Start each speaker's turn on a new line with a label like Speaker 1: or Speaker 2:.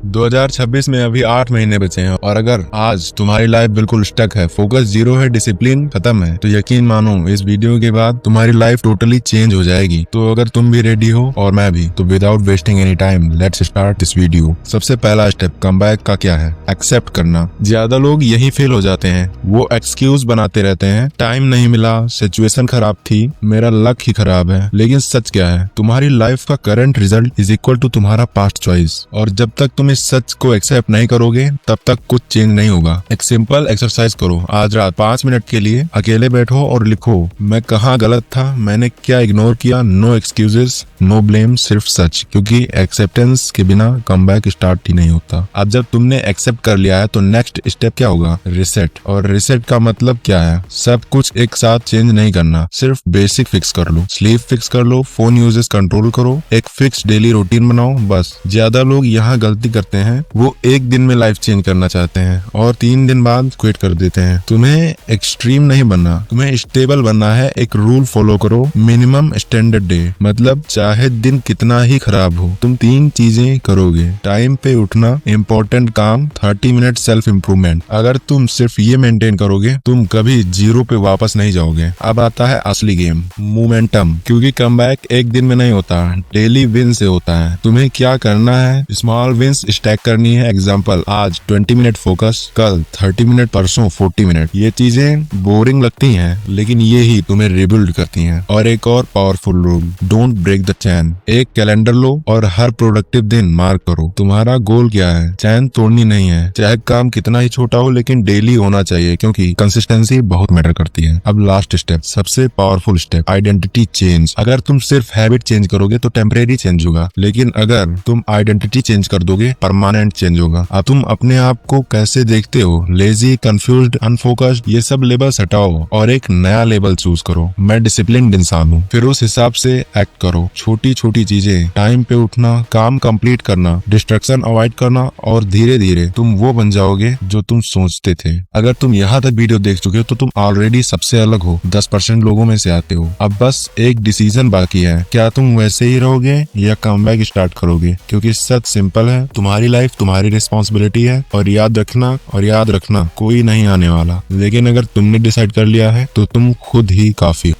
Speaker 1: 2026 में अभी 8 महीने बचे हैं और अगर आज तुम्हारी लाइफ बिल्कुल स्टक है, फोकस जीरो है, डिसिप्लिन खत्म है, तो यकीन मानो इस वीडियो के बाद तुम्हारी लाइफ टोटली चेंज हो जाएगी। तो अगर तुम भी रेडी हो और मैं भी, तो without wasting any time let's start this video. सबसे पहला स्टेप कमबैक का क्या है? एक्सेप्ट करना। ज्यादा लोग यही फेल हो जाते हैं, वो एक्सक्यूज बनाते रहते हैं, टाइम नहीं मिला, सिचुएशन खराब थी, मेरा लक ही खराब है। लेकिन सच क्या है? तुम्हारी लाइफ का current result is equal to तुम्हारा पास्ट चॉइस। और जब तक तुम इस सच को एक्सेप्ट नहीं करोगे तब तक कुछ चेंज नहीं होगा। एक सिंपल एक्सरसाइज करो। आज रात 5 मिनट के लिए अकेले बैठो और लिखो, मैं कहाँ गलत था, मैंने क्या इग्नोर किया। नो एक्सक्यूजेस, नो ब्लेम, सिर्फ सच। क्योंकि एक्सेप्टेंस के बिना कमबैक स्टार्ट ही नहीं होता। अब जब तुमने एक्सेप्ट कर लिया है तो नेक्स्ट स्टेप क्या होगा? रिसेट। और रिसेट का मतलब क्या है? सब कुछ एक साथ चेंज नहीं करना, सिर्फ बेसिक फिक्स कर लो। स्लीप फिक्स कर लो, फोन यूजेस कंट्रोल करो, एक फिक्स डेली रूटीन बनाओ, बस। ज्यादा लोग यहाँ गलती करते हैं, वो एक दिन में लाइफ चेंज करना चाहते हैं और 3 दिन बाद क्विट कर देते हैं। तुम्हें एक्सट्रीम नहीं बनना, तुम्हें स्टेबल बनना है। एक रूल फॉलो करो, मिनिमम स्टैंडर्ड डे। मतलब चाहे दिन कितना ही खराब हो, तुम 3 चीजें करोगे। टाइम पे उठना, इम्पोर्टेंट काम, 30 मिनट सेल्फ इम्प्रूवमेंट। अगर तुम सिर्फ ये मेंटेन करोगे, तुम कभी जीरो पे वापस नहीं जाओगे। अब आता है असली गेम, मोमेंटम। क्योंकि कमबैक एक दिन में नहीं होता, डेली विन से होता है। तुम्हें क्या करना है? स्मॉल विंस स्टैक करनी है। एग्जांपल, आज 20 मिनट फोकस, कल 30 मिनट, परसों 40 मिनट। ये चीजें बोरिंग लगती हैं, लेकिन ये ही तुम्हें रिबिल्ड करती हैं। और एक और powerful rule, don't break the chain. एक कैलेंडर लो और हर प्रोडक्टिव दिन मार्क करो। तुम्हारा गोल क्या है? चैन तोड़नी नहीं है, चाहे काम कितना ही छोटा हो, लेकिन डेली होना चाहिए, क्योंकि कंसिस्टेंसी बहुत मैटर करती है। अब लास्ट स्टेप, सबसे पावरफुल स्टेप, आइडेंटिटी चेंज। अगर तुम सिर्फ हैबिट चेंज करोगे तो टेम्परेरी चेंज होगा, लेकिन अगर तुम आइडेंटिटी चेंज कर दोगे, परमानेंट चेंज होगा। अब तुम अपने आप को कैसे देखते हो? लेजी, कंफ्यूज्ड, अनफोकस्ड, ये सब लेबल्स हटाओ और एक नया लेबल चूज करो। मैं डिसिप्लिन्ड इंसान हूँ। फिर उस हिसाब से एक्ट करो। छोटी छोटी चीजें, टाइम पे उठना, काम कंप्लीट करना, डिस्ट्रैक्शन अवॉइड करना, और धीरे धीरे तुम वो बन जाओगे जो तुम सोचते थे। अगर तुम यहाँ तक वीडियो देख चुके हो तो तुम ऑलरेडी सबसे अलग हो, 10% लोगों में से आते हो। अब बस एक डिसीजन बाकी है, क्या तुम वैसे ही रहोगे या कमबैक स्टार्ट करोगे? क्योंकि सच सिंपल है, तुम्हारी लाइफ तुम्हारी रिस्पॉन्सिबिलिटी है। और याद रखना कोई नहीं आने वाला। लेकिन अगर तुमने डिसाइड कर लिया है तो तुम खुद ही काफी हो।